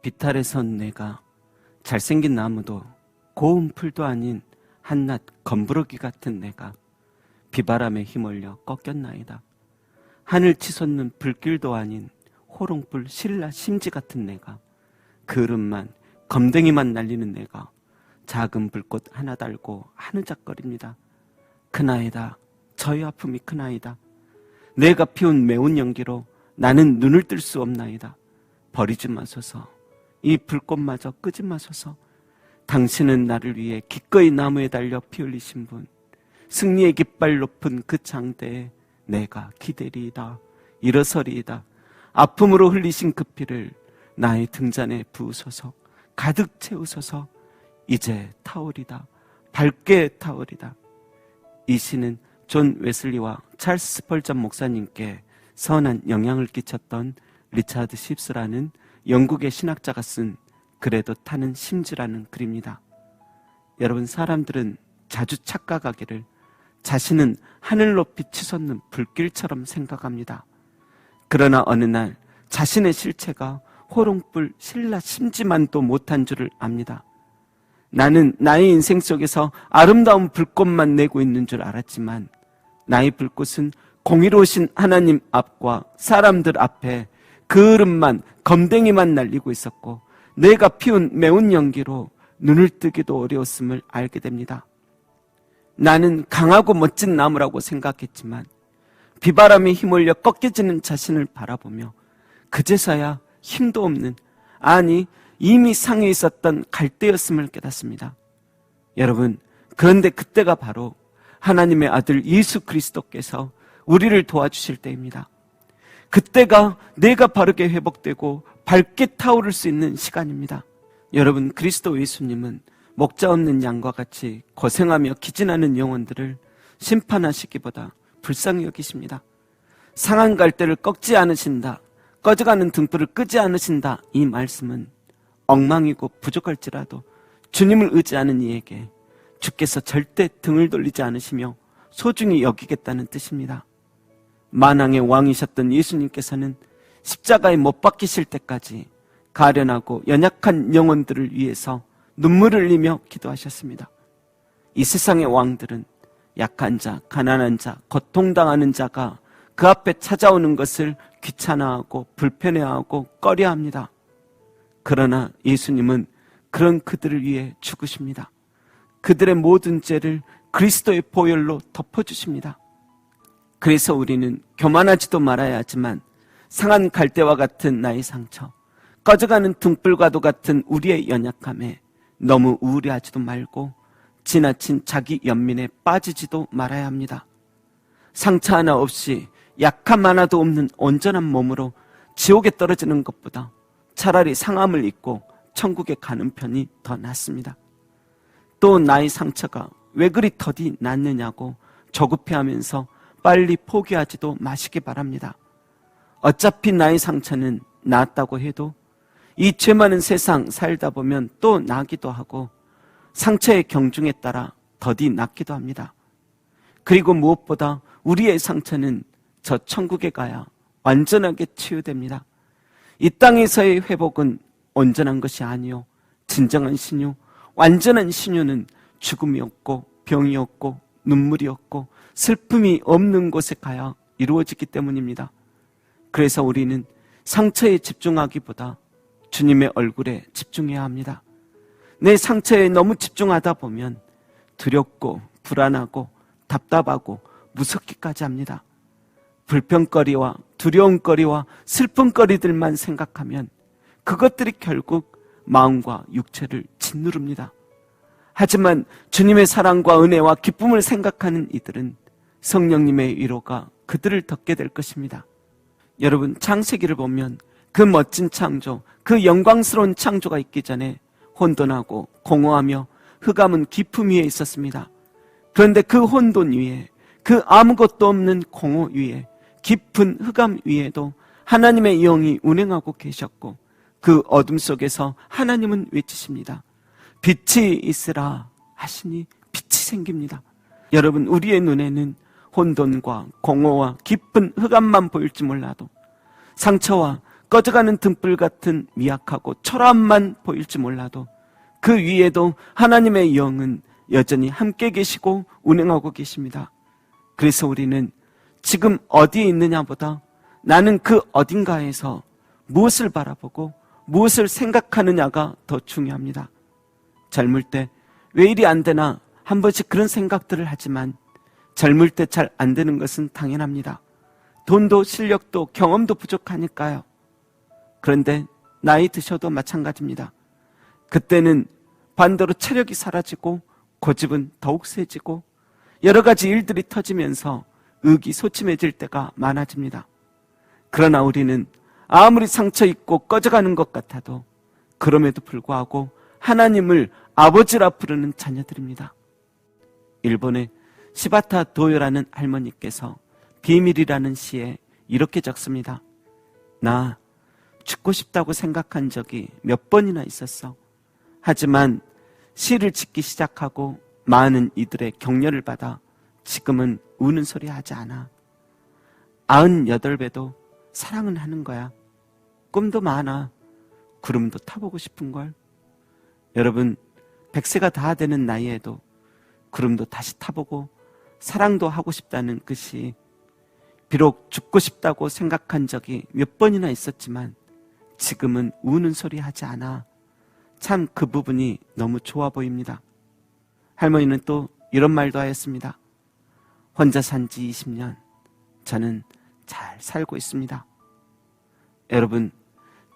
비탈에 선 내가 잘생긴 나무도 고운 풀도 아닌 한낱 검부러기 같은 내가 비바람에 휘말려 꺾였나이다. 하늘 치솟는 불길도 아닌 호롱불 신라 심지 같은 내가 그릇만 검댕이만 날리는 내가 작은 불꽃 하나 달고 하느적거립니다. 크나이다. 저의 아픔이 크나이다. 내가 피운 매운 연기로 나는 눈을 뜰 수 없나이다. 버리지 마소서. 이 불꽃마저 끄지 마소서. 당신은 나를 위해 기꺼이 나무에 달려 피 흘리신 분, 승리의 깃발 높은 그 장대에 내가 기대리이다. 일어서리이다. 아픔으로 흘리신 그 피를 나의 등잔에 부으소서. 가득 채우소서. 이제 타오리다. 밝게 타오리다. 이 시는 존 웨슬리와 찰스 스펄전 목사님께 선한 영향을 끼쳤던 리차드 십스라는 영국의 신학자가 쓴 그래도 타는 심지라는 글입니다. 여러분, 사람들은 자주 착각하기를 자신은 하늘 높이 치솟는 불길처럼 생각합니다. 그러나 어느 날 자신의 실체가 호롱불 신라 심지만도 못한 줄을 압니다. 나는 나의 인생 속에서 아름다운 불꽃만 내고 있는 줄 알았지만 나의 불꽃은 공의로우신 하나님 앞과 사람들 앞에 그릇만 검댕이만 날리고 있었고 내가 피운 매운 연기로 눈을 뜨기도 어려웠음을 알게 됩니다. 나는 강하고 멋진 나무라고 생각했지만 비바람에 휘몰려 꺾여지는 자신을 바라보며 그제서야 힘도 없는, 아니 이미 상해 있었던 갈대였음을 깨닫습니다. 여러분, 그런데 그때가 바로 하나님의 아들 예수 그리스도께서 우리를 도와주실 때입니다. 그때가 내가 바르게 회복되고 밝게 타오를 수 있는 시간입니다. 여러분, 그리스도 예수님은 목자 없는 양과 같이 고생하며 기진하는 영혼들을 심판하시기보다 불쌍히 여기십니다. 상한 갈대를 꺾지 않으신다, 꺼져가는 등불을 끄지 않으신다, 이 말씀은 엉망이고 부족할지라도 주님을 의지하는 이에게 주께서 절대 등을 돌리지 않으시며 소중히 여기겠다는 뜻입니다. 만왕의 왕이셨던 예수님께서는 십자가에 못 박히실 때까지 가련하고 연약한 영혼들을 위해서 눈물을 흘리며 기도하셨습니다. 이 세상의 왕들은 약한 자, 가난한 자, 고통당하는 자가 그 앞에 찾아오는 것을 귀찮아하고 불편해하고 꺼려합니다. 그러나 예수님은 그런 그들을 위해 죽으십니다. 그들의 모든 죄를 그리스도의 보혈로 덮어주십니다. 그래서 우리는 교만하지도 말아야 하지만 상한 갈대와 같은 나의 상처, 꺼져가는 등불과도 같은 우리의 연약함에 너무 우울해하지도 말고 지나친 자기 연민에 빠지지도 말아야 합니다. 상처 하나 없이 약함 하나도 없는 온전한 몸으로 지옥에 떨어지는 것보다 차라리 상함을 입고 천국에 가는 편이 더 낫습니다. 또 나의 상처가 왜 그리 더디 낫느냐고 조급해하면서 빨리 포기하지도 마시기 바랍니다. 어차피 나의 상처는 낫다고 해도 이 죄 많은 세상 살다 보면 또 나기도 하고 상처의 경중에 따라 더디 낫기도 합니다. 그리고 무엇보다 우리의 상처는 저 천국에 가야 완전하게 치유됩니다. 이 땅에서의 회복은 온전한 것이 아니요, 진정한 신유, 완전한 신유는 죽음이 없고 병이 없고 눈물이 없고 슬픔이 없는 곳에 가야 이루어지기 때문입니다. 그래서 우리는 상처에 집중하기보다 주님의 얼굴에 집중해야 합니다. 내 상처에 너무 집중하다 보면 두렵고 불안하고 답답하고 무섭기까지 합니다. 불평거리와 두려움거리와 슬픔거리들만 생각하면 그것들이 결국 마음과 육체를 짓누릅니다. 하지만 주님의 사랑과 은혜와 기쁨을 생각하는 이들은 성령님의 위로가 그들을 덮게 될 것입니다. 여러분, 창세기를 보면 그 멋진 창조, 그 영광스러운 창조가 있기 전에 혼돈하고 공허하며 흑암은 깊음 위에 있었습니다. 그런데 그 혼돈 위에, 그 아무것도 없는 공허 위에, 깊은 흑암 위에도 하나님의 영이 운행하고 계셨고 그 어둠 속에서 하나님은 외치십니다. 빛이 있으라 하시니 빛이 생깁니다. 여러분, 우리의 눈에는 혼돈과 공허와 깊은 흑암만 보일지 몰라도 상처와 꺼져가는 등불 같은 미약하고 초라함만 보일지 몰라도 그 위에도 하나님의 영은 여전히 함께 계시고 운행하고 계십니다. 그래서 우리는 지금 어디에 있느냐보다 나는 그 어딘가에서 무엇을 바라보고 무엇을 생각하느냐가 더 중요합니다. 젊을 때 왜 이리 안 되나 한 번씩 그런 생각들을 하지만 젊을 때 잘 안 되는 것은 당연합니다. 돈도 실력도 경험도 부족하니까요. 그런데 나이 드셔도 마찬가지입니다. 그때는 반대로 체력이 사라지고 고집은 더욱 세지고 여러 가지 일들이 터지면서 의기소침해질 때가 많아집니다. 그러나 우리는 아무리 상처 있고 꺼져가는 것 같아도 그럼에도 불구하고 하나님을 아버지라 부르는 자녀들입니다. 일본의 시바타 도요라는 할머니께서 비밀이라는 시에 이렇게 적습니다. 나 죽고 싶다고 생각한 적이 몇 번이나 있었어. 하지만 시를 짓기 시작하고 많은 이들의 격려를 받아 지금은 우는 소리 하지 않아. 98배도 사랑은 하는 거야. 꿈도 많아. 구름도 타보고 싶은걸. 여러분, 100세가 다 되는 나이에도 구름도 다시 타보고 사랑도 하고 싶다는 그 시, 비록 죽고 싶다고 생각한 적이 몇 번이나 있었지만 지금은 우는 소리 하지 않아. 참 그 부분이 너무 좋아 보입니다. 할머니는 또 이런 말도 하였습니다. 혼자 산 지 20년, 저는 잘 살고 있습니다. 여러분,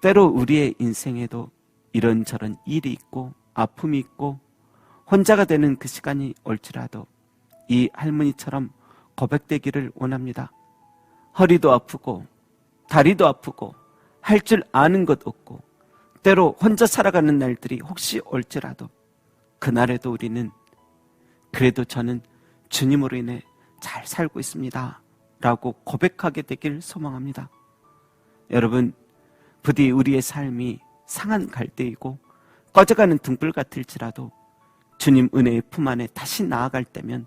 때로 우리의 인생에도 이런저런 일이 있고 아픔이 있고 혼자가 되는 그 시간이 올지라도 이 할머니처럼 고백되기를 원합니다. 허리도 아프고 다리도 아프고 할 줄 아는 것 없고 때로 혼자 살아가는 날들이 혹시 올지라도 그날에도 우리는 그래도 저는 주님으로 인해 잘 살고 있습니다 라고 고백하게 되길 소망합니다. 여러분, 부디 우리의 삶이 상한 갈대이고 꺼져가는 등불 같을지라도 주님 은혜의 품 안에 다시 나아갈 때면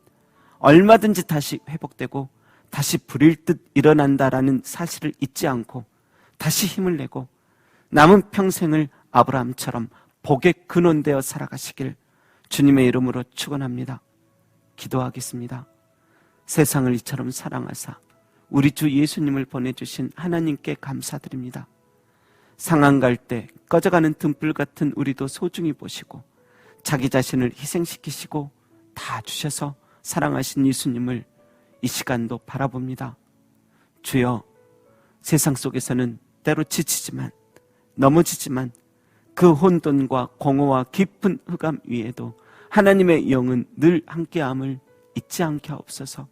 얼마든지 다시 회복되고 다시 불일 듯 일어난다라는 사실을 잊지 않고 다시 힘을 내고 남은 평생을 아브라함처럼 복의 근원되어 살아가시길 주님의 이름으로 축원합니다. 기도하겠습니다. 세상을 이처럼 사랑하사 우리 주 예수님을 보내주신 하나님께 감사드립니다. 상한 갈 때 꺼져가는 등불 같은 우리도 소중히 보시고 자기 자신을 희생시키시고 다 주셔서 사랑하신 예수님을 이 시간도 바라봅니다. 주여, 세상 속에서는 때로 지치지만 넘어지지만 그 혼돈과 공허와 깊은 흑암 위에도 하나님의 영은 늘 함께함을 잊지 않게 하옵소서.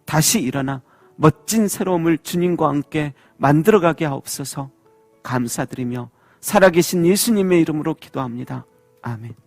다시 일어나 멋진 새로움을 주님과 함께 만들어가게 하옵소서. 감사드리며 살아계신 예수님의 이름으로 기도합니다. 아멘.